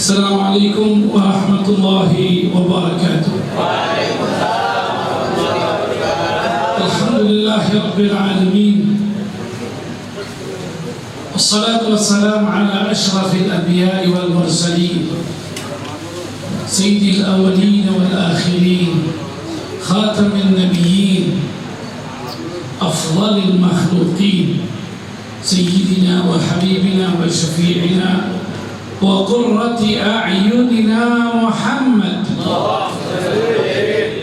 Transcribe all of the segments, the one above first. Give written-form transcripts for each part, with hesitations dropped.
Assalamualaikum warahmatullahi wabarakatuh. Alhamdulillahi rabbil alamin. Wassalatu wassalamu ala ashrafil anbiya'i wal mursalin, sayyidil awwalin wal akhirin, khatamin nabiyyin, afdalil makhluqin, sayyidina wa habibina wa syafi'ina wa qurrati a'yunina Muhammad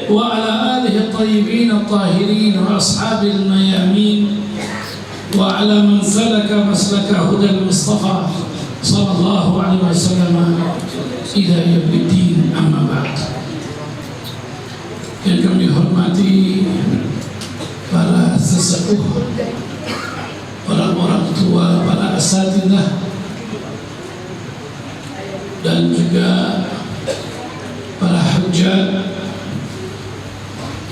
wa ala alihi at-tayyibin at-tahirin wa ashabil mayamin wa ala man salaka maslaka hudal mustafa sallallahu alaihi wasallam ila yaumiddin, amma ba'd. Yang kami hormati para sesepuh, para orang tua, para asatidzah, dan juga para hujjah,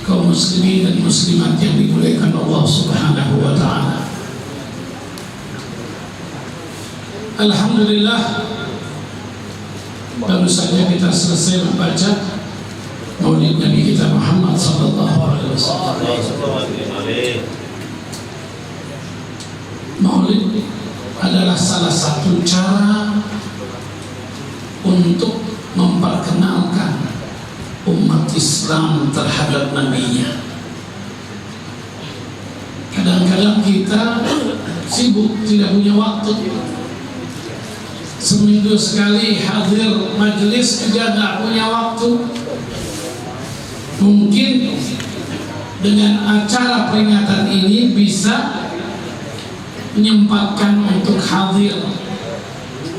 kaum muslimin dan muslimat yang dimuliakan Allah Subhanahu wa ta'ala. Alhamdulillah, baru saja kita selesai membaca Maulid Nabi kita Muhammad sallallahu alaihi wasallam. Maulid adalah salah satu cara untuk memperkenalkan umat Islam terhadap nabinya. Kadang-kadang kita sibuk, tidak punya waktu. Seminggu sekali hadir majelis juga tidak punya waktu. Mungkin dengan acara peringatan ini bisa menyempatkan untuk hadir,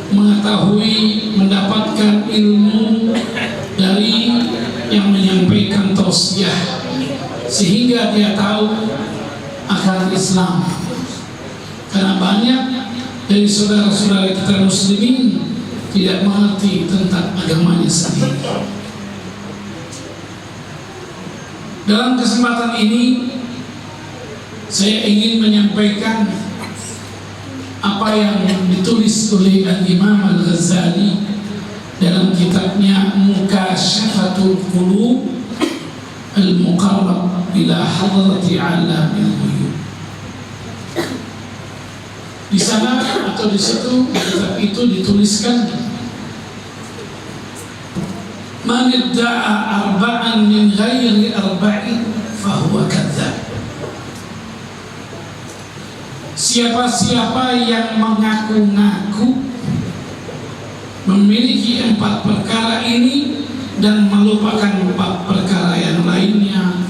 mengetahui, mendapatkan ilmu dari yang menyampaikan tausiah, sehingga dia tahu akan Islam. Karena banyak dari saudara-saudara kita muslimin tidak mengerti tentang agamanya sendiri. Dalam kesempatan ini saya ingin menyampaikan apa yang ditulis oleh Al-Imam Al-Ghazali dalam kitabnya Mukashafatul Qulub Al-Muqarrab ila Hadrati Alamil Ghuyub. Di sana atau di situ kitab itu dituliskan, man idda'a arba'an min ghairi arba'in fahuwa kadzdzab. Siapa-siapa yang mengaku-ngaku memiliki 4 perkara ini dan melupakan 4 perkara yang lainnya,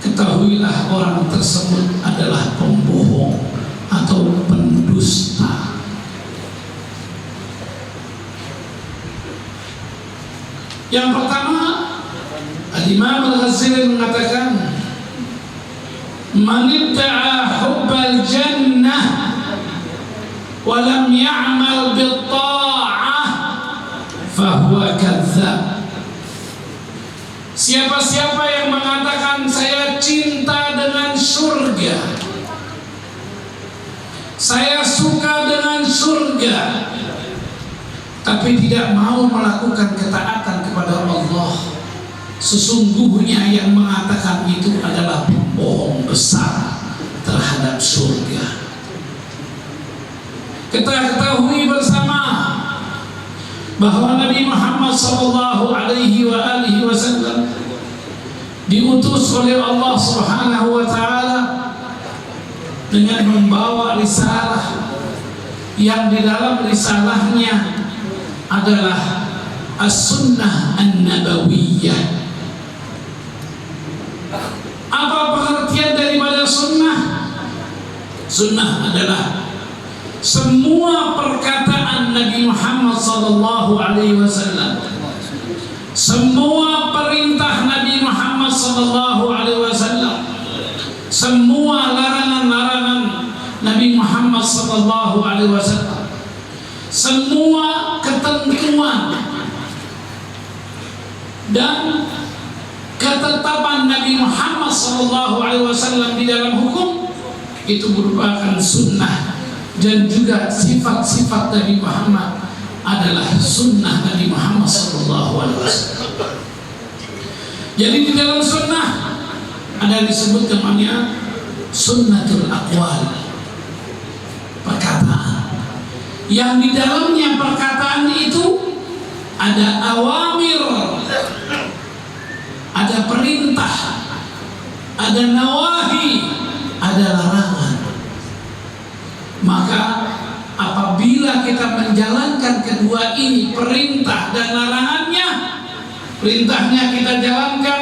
ketahuilah orang tersebut adalah pembohong atau pendusta. Yang pertama, Al-Imam Al-Ghazali mengatakan, man idda'a hubbal jannah wa lam ya'mal bil ta'ah fahuwa kadzdzab. Siapa-siapa yang mengatakan saya cinta dengan surga, saya suka dengan surga, tapi tidak mau melakukan ketaatan kepada Allah, sesungguhnya yang mengatakan itu adalah pembohong besar terhadap surga. Kita ketahui bersama bahwa Nabi Muhammad sallallahu alaihi wasallam diutus oleh Allah Subhanahu wa ta'ala dengan membawa risalah yang di dalam risalahnya adalah as-sunnah an-nabawiyah. Apa pengertian daripada sunnah? Sunnah adalah semua perkataan Nabi Muhammad sallallahu alaihi wasallam, semua perintah Nabi Muhammad sallallahu alaihi wasallam, semua larangan-larangan Nabi Muhammad sallallahu alaihi wasallam, semua ketentuan dan ketetapan Nabi Muhammad SAW di dalam hukum itu merupakan sunnah, dan juga sifat-sifat Nabi Muhammad adalah sunnah Nabi Muhammad Alaihi Wasallam. Jadi di dalam sunnah ada yang disebut namanya sunnatul aqwal, perkataan yang di dalamnya perkataan itu ada awamir, ada perintah, ada nawahi, ada larangan. Maka apabila kita menjalankan kedua ini, perintah dan larangannya, perintahnya kita jalankan,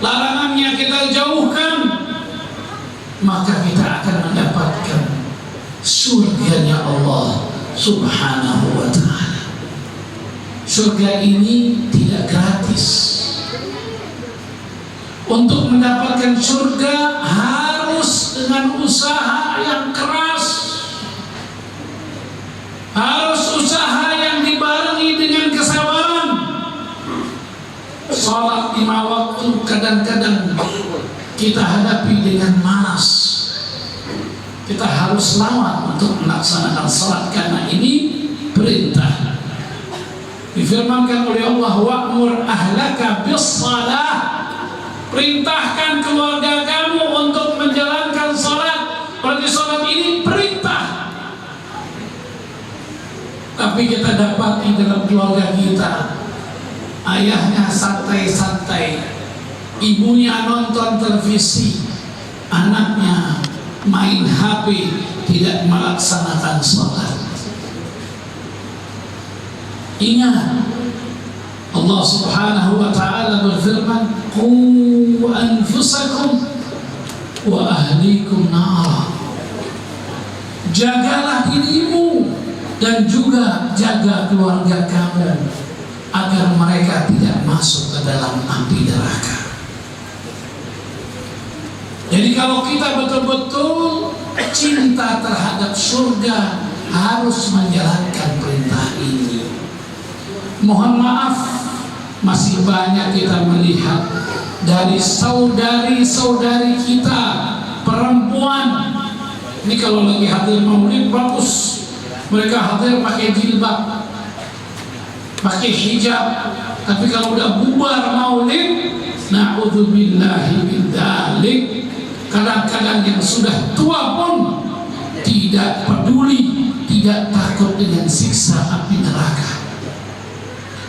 larangannya kita jauhkan, maka kita akan mendapatkan surganya Allah Subhanahu wa ta'ala. Surga ini tidak gratis. Untuk mendapatkan surga harus dengan usaha yang keras, harus usaha yang dibarengi dengan kesabaran. Salat 5 waktu kadang-kadang kita hadapi dengan malas. Kita harus lawan untuk melaksanakan salat karena ini perintah. Difirmankan oleh Allah, wa'mur ahlaka bis-shalah. Perintahkan keluarga kamu untuk menjalankan salat. Berarti salat ini perintah. Tapi kita dapati dalam keluarga kita, ayahnya santai-santai, ibunya nonton televisi, anaknya main HP, tidak melaksanakan sholat. Ingat, Allah Subhanahu wa ta'ala berfirman, qu anfusakum wa ahlikum nara. Jagalah dirimu dan juga jaga keluarga kamu agar mereka tidak masuk ke dalam api neraka. Jadi kalau kita betul-betul cinta terhadap surga, harus menjalankan perintah ini. Mohon maaf, masih banyak kita melihat dari saudari-saudari kita perempuan. Ini kalau lagi hadir maulid bagus, mereka hadir pakai jilbab, pakai hijab. Tapi kalau udah bubar maulid, na'udzubillahi min dzalik, kadang-kadang yang sudah tua pun tidak peduli, tidak takut dengan siksa api neraka.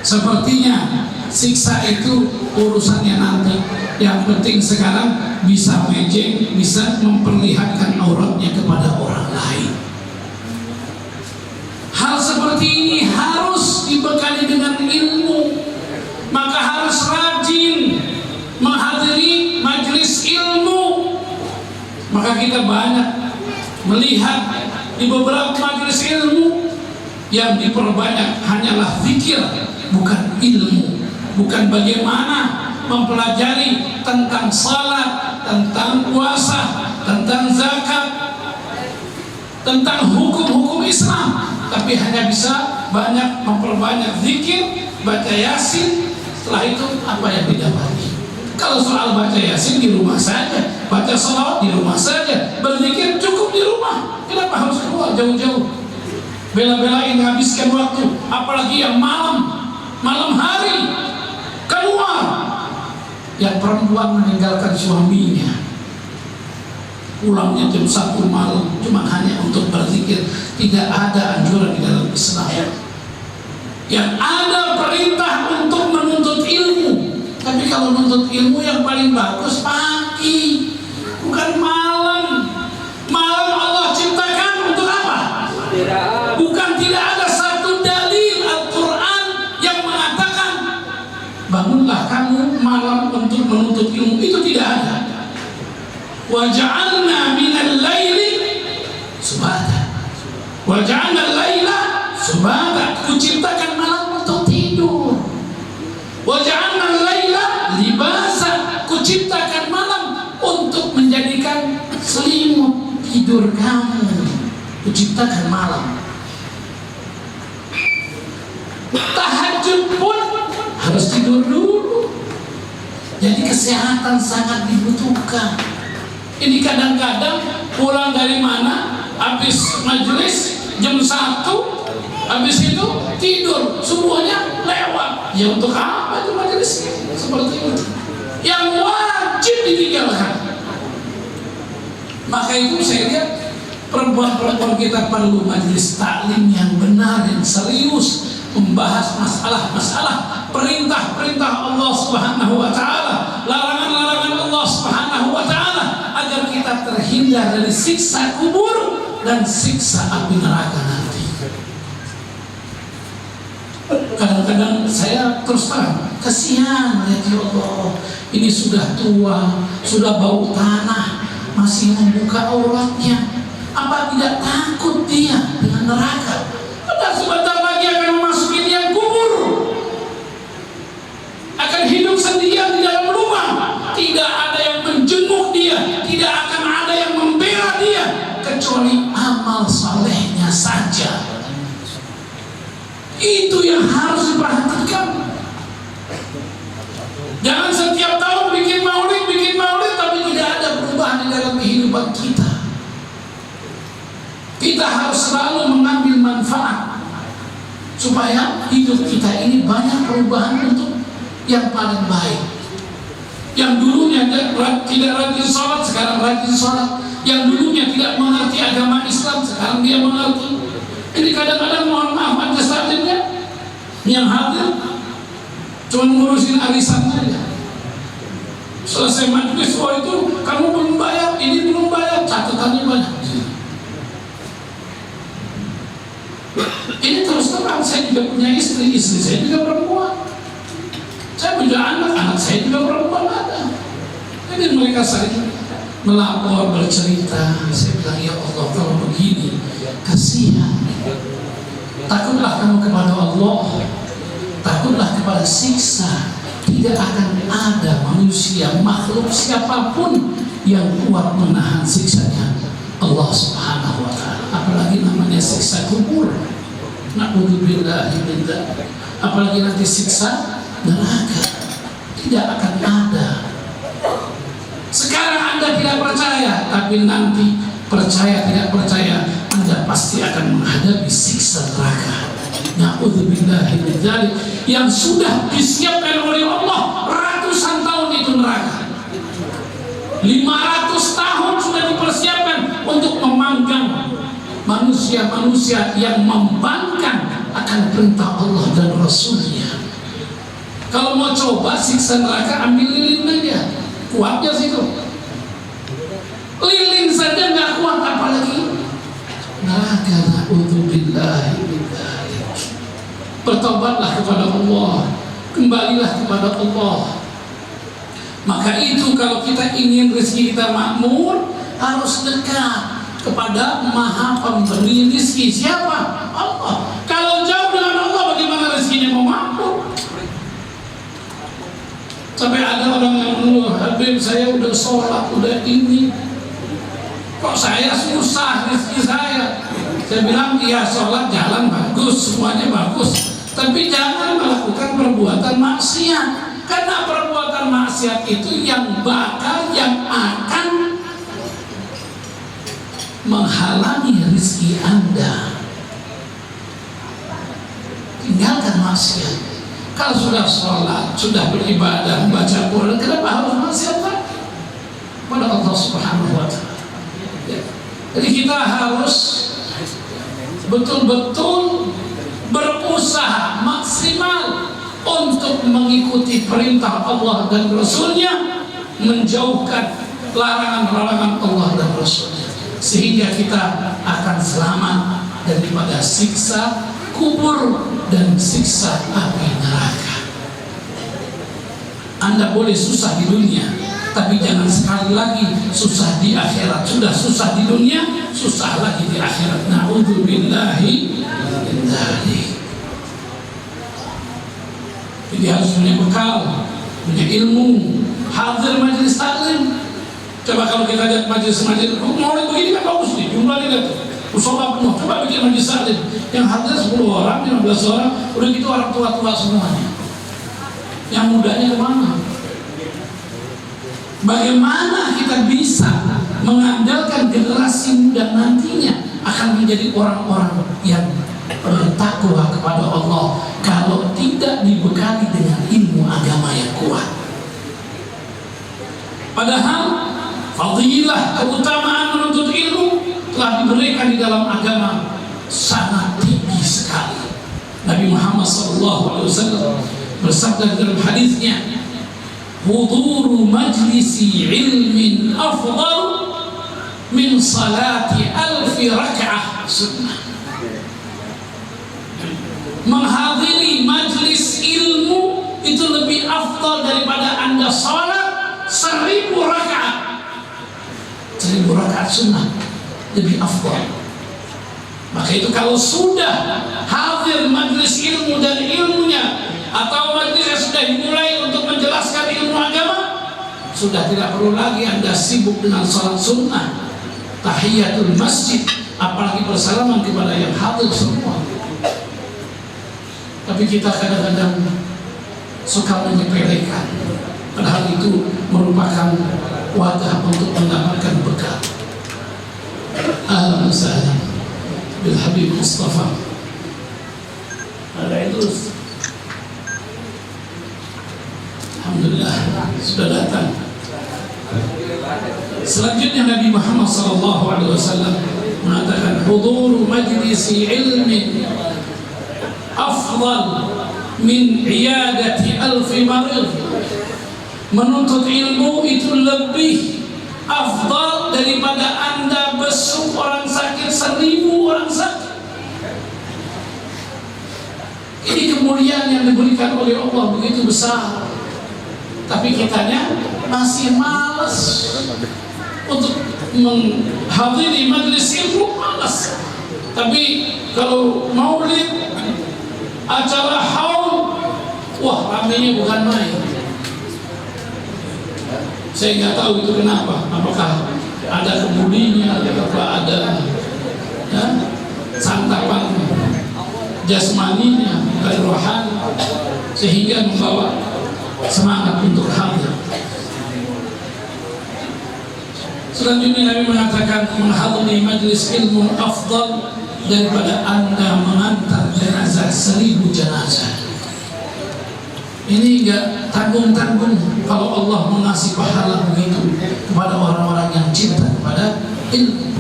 Sepertinya siksa itu urusannya nanti. Yang penting sekarang bisa mejeng, bisa memperlihatkan auratnya kepada orang lain. Hal seperti ini harus dibekali dengan ilmu. Maka harus rajin menghadiri majelis ilmu. Maka kita banyak melihat di beberapa majelis ilmu yang diperbanyak hanyalah zikir, bukan ilmu, bukan bagaimana mempelajari tentang salat, tentang puasa, tentang zakat, tentang hukum-hukum Islam. Tapi hanya bisa banyak memperbanyak zikir, baca yasin. Setelah itu apa yang didapati? Kalau soal baca yasin di rumah saja, baca salawat di rumah saja, berzikir cukup di rumah. Kenapa harus keluar jauh-jauh? Bela-belain habiskan waktu, apalagi yang malam hari keluar. Yang perempuan meninggalkan suaminya, pulangnya jam 1 malam cuma hanya untuk berzikir. Tidak ada anjuran di dalam Islam. Yang ada perintah untuk menuntut ilmu. Tapi kalau menuntut ilmu yang paling bagus pagi, bukan malam. Malam Allah ciptakan untuk apa? Bukan, tidak ada satu dalil Al-Quran yang mengatakan bangunlah kamu malam untuk menuntut ilmu. Itu tidak ada. Wa ja'alna minal laili subata. Wa ja'alna al-laila subata. Kuciptakan malam untuk tidur. Wa ja'alna al-laila libasa. Kuciptakan malam untuk menjadikan selimut tidur kamu. Kuciptakan malam. Tahajud pun harus tidur dulu. Jadi kesehatan sangat dibutuhkan. Ini kadang-kadang pulang dari mana, habis majelis jam 1, habis itu tidur, subuhnya lewat. Ya untuk apa itu majelis seperti itu? Yang wajib ditinggalkan. Maka itu saya lihat perempuan-perempuan kita perlu majelis taklim yang benar, yang serius, membahas masalah-masalah perintah-perintah Allah Subhanahu wa taala, larangan-larangan Allah Subhanahu wa taala, agar kita terhindar dari siksa kubur dan siksa api neraka nanti. Kadang-kadang saya terus terang, kasihan ya Allah, ini sudah tua, sudah bau tanah, masih membuka auratnya. Apa tidak takut dia dengan neraka? Padahal sebentar lagi akan memasuki dia kubur, akan hidup sendirian di dalam rumah. Tidak ada yang menjenguk dia, tidak akan ada yang membela dia, kecuali amal salehnya saja. Itu yang harus diperhatikan. Jangan setiap tahun bikin maulid, tapi tidak ada perubahan di dalam kehidupan kita. Kita harus selalu mengambil manfaat supaya hidup kita ini banyak perubahan untuk yang paling baik. Yang dulunya tidak rajin sholat, sekarang rajin sholat. Yang dulunya tidak mengerti agama Islam, sekarang dia mengerti. Ini kadang-kadang mohon maaf majelis taklimnya yang hadir cuma ngurusin arisan saja. Selesai majelis, oh itu kamu belum bayar, ini belum bayar, catatannya banyak. Ini terus terang, saya juga punya istri saya juga perempuan, saya punya anak saya juga perempuan ada. Jadi mereka sering melapor, bercerita. Saya bilang, ya Allah, kalau begini kasihan. Takutlah kamu kepada Allah, takutlah kepada siksa. Tidak akan ada manusia, makhluk siapapun yang kuat menahan siksanya Allah Subhanahu wa ta'ala. Apalagi namanya siksa kubur, na'udzubillahi min dzalik. Apalagi nanti siksa neraka, tidak akan ada. Sekarang Anda tidak percaya, tapi nanti percaya tidak percaya, Anda pasti akan menghadapi siksa neraka. Na'udzubillahi min dzalik, yang sudah disiapkan oleh Allah ratusan tahun itu neraka. 500 tahun sudah dipersiapkan untuk memanggang manusia-manusia yang membangkang akan perintah Allah dan Rasulnya. Kalau mau coba siksa neraka, ambil lilin aja, kuatnya situ. Lilin saja nggak kuat, apalagi neraka. Na'udzubillahi min dzalik. Bertobatlah kepada Allah, kembalilah kepada Allah. Maka itu kalau kita ingin rezeki kita makmur, harus dekat kepada Maha Pemberi rezeki. Siapa? Allah. Kalau jauh dengan Allah, bagaimana rezekinya mau makmur? Sampai ada orang yang mengeluh, Habib saya udah sholat, udah ini, kok saya susah rezeki saya. Saya bilang, iya sholat jalan bagus, semuanya bagus, tapi jangan melakukan perbuatan maksiat. Karena perbuatan maksiat itu yang akan menghalangi rezeki Anda. Tinggalkan maksiat. Kalau sudah sholat, sudah beribadah, membaca Quran, kenapa harus maksiat lagi pada Allah Subhanahu wa ta'ala? Jadi kita harus betul-betul berusaha maksimal untuk mengikuti perintah Allah dan Rasulnya, menjauhkan larangan-larangan Allah dan Rasulnya, sehingga kita akan selamat daripada siksa kubur dan siksa api neraka. Anda boleh susah di dunia, tapi jangan sekali lagi susah di akhirat. Sudah susah di dunia, susah lagi di akhirat. Na'udzubillahi min dzalik. Jadi harus punya bekal, punya ilmu, hadir majelis taklim. Coba kalau kita lihat majelis-majelis, maulid begini kan bagus nih, jumlahnya lihat tuh, musola penuh. Coba bikin majelis taklim, yang hadir 10 orang, 15 orang, udah gitu orang tua-tua semuanya. Yang mudanya kemana? Bagaimana kita bisa mengandalkan generasi muda nantinya akan menjadi orang-orang yang bertakwa kepada Allah kalau tidak dibekali dengan ilmu agama yang kuat. Padahal fadilah keutamaan menuntut ilmu telah diberikan di dalam agama sangat tinggi sekali. Nabi Muhammad SAW bersabda dalam hadisnya, huduru majlisi ilmin afdal min salati alfi raka'ah sunnah. Menghadiri majlis ilmu itu lebih afdal daripada Anda salat 1000 rakaat. 1000 rakaat sunnah lebih afdal. Maka itu kalau sudah hadir majlis ilmu dan ilmunya, atau majlis yang sudah dimulai untuk menjelaskan ilmu agama, sudah tidak perlu lagi Anda sibuk dengan salat sunnah, tahiyatul masjid, apalagi bersalaman kepada yang hadir semua. Tapi kita kadang-kadang suka menyepelekan, padahal itu merupakan wadah untuk mendapatkan bekal. Ahlan wa sahlan bil Habib Mustafa. Ada Idrus. Alhamdulillah sudah datang. Selanjutnya Nabi Muhammad SAW mengatakan, huduru majlisi ilmin afdal min iyadati alfi marid. Menuntut ilmu itu lebih afdal daripada Anda besuk orang sakit 1000 orang sakit. Ini kemuliaan yang diberikan oleh Allah begitu besar, tapi kitanya masih malas untuk menghadiri majlis ilmu, malas. Tapi kalau maulid, acara haul, wah ramenya bukan main. Saya nggak tahu itu kenapa. Apakah ada kemudinya, apakah ada ya, santapan jasmaninya dari rohani sehingga membawa semangat untuk hadir. Selanjutnya Nabi mengatakan, menghadiri majlis ilmu afdal daripada Anda mengantar jenazah 1000 jenazah. Ini enggak tanggung-tanggung kalau Allah mengasih pahala begitu kepada orang-orang yang cinta kepada ilmu.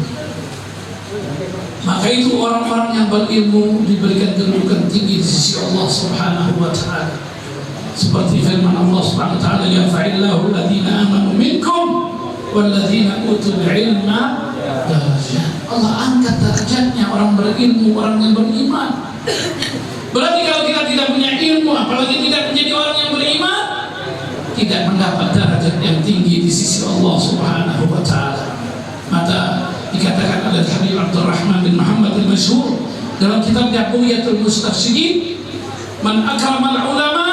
Maka itu orang-orang yang berilmu diberikan kedudukan tinggi di sisi Allah Subhanahu wa taala. Seperti firman Allah Subhanahu wa taala, ya fa'illahu alladziina aamanu minkum walladziina utul ilma darajat. Allah angkat derajatnya orang berilmu, orang yang beriman. Berarti kalau kita tidak punya ilmu, apalagi tidak menjadi orang yang beriman, tidak mendapat derajat yang tinggi di sisi Allah Subhanahu wa taala. Maka dikatakan oleh Habib Abdurrahman bin Muhammad al-Masyhur dalam kitabnya Bughyatul Mustafsidin, man akramal ulama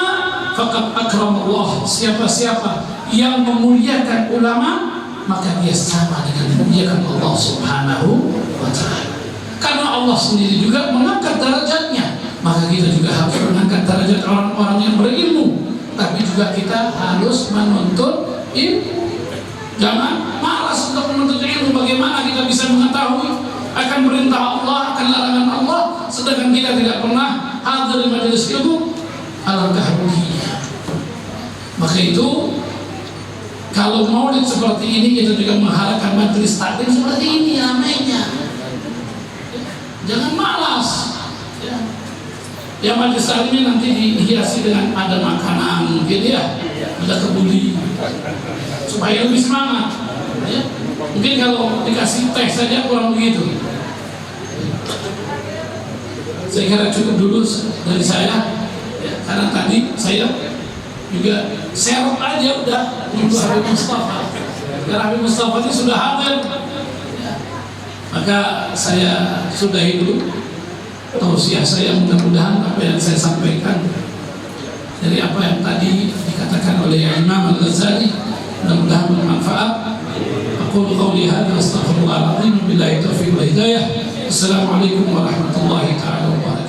faqad akram Allah. Siapa-siapa yang memuliakan ulama, maka dia sama dengan memuliakan Allah Subhanahu wa taala. Karena Allah sendiri juga mengangkat derajatnya, maka kita juga harus mengangkat derajat orang-orang yang berilmu. Tapi juga kita harus menuntut ilmu. Jangan malas untuk menuntut ilmu. Bagaimana kita bisa mengetahui akan perintah Allah, akan larangan Allah, sedangkan kita tidak pernah hadir di majelis ilmu? Alangkah ruginya. Maka itu, kalau maulid seperti ini, kita juga mengharapkan majelis taklim seperti ini ramainya. Jangan malas. Ya majelis taklim nanti dihiasi dengan ada makanan, mungkin ya, ada kebuli, supaya lebih semangat. Ya. Mungkin kalau dikasih teh saja kurang begitu. Saya kira cukup dulu dari saya, ya, karena tadi saya juga serok aja udah untuk Habib Mustafa. Karena Habib Mustafa ini sudah hadir, ya. Maka saya sudahi dulu tausiah saya. Mudah-mudahan apa yang saya sampaikan dari apa yang tadi dikatakan oleh Imam Al-Ghazali mudah-mudahan bermanfaat. Aqulu qawli hadza wa astaghfirullahal azim, billahi taufiq wal hidayah. Assalamualaikum warahmatullahi taala wabarakatuh.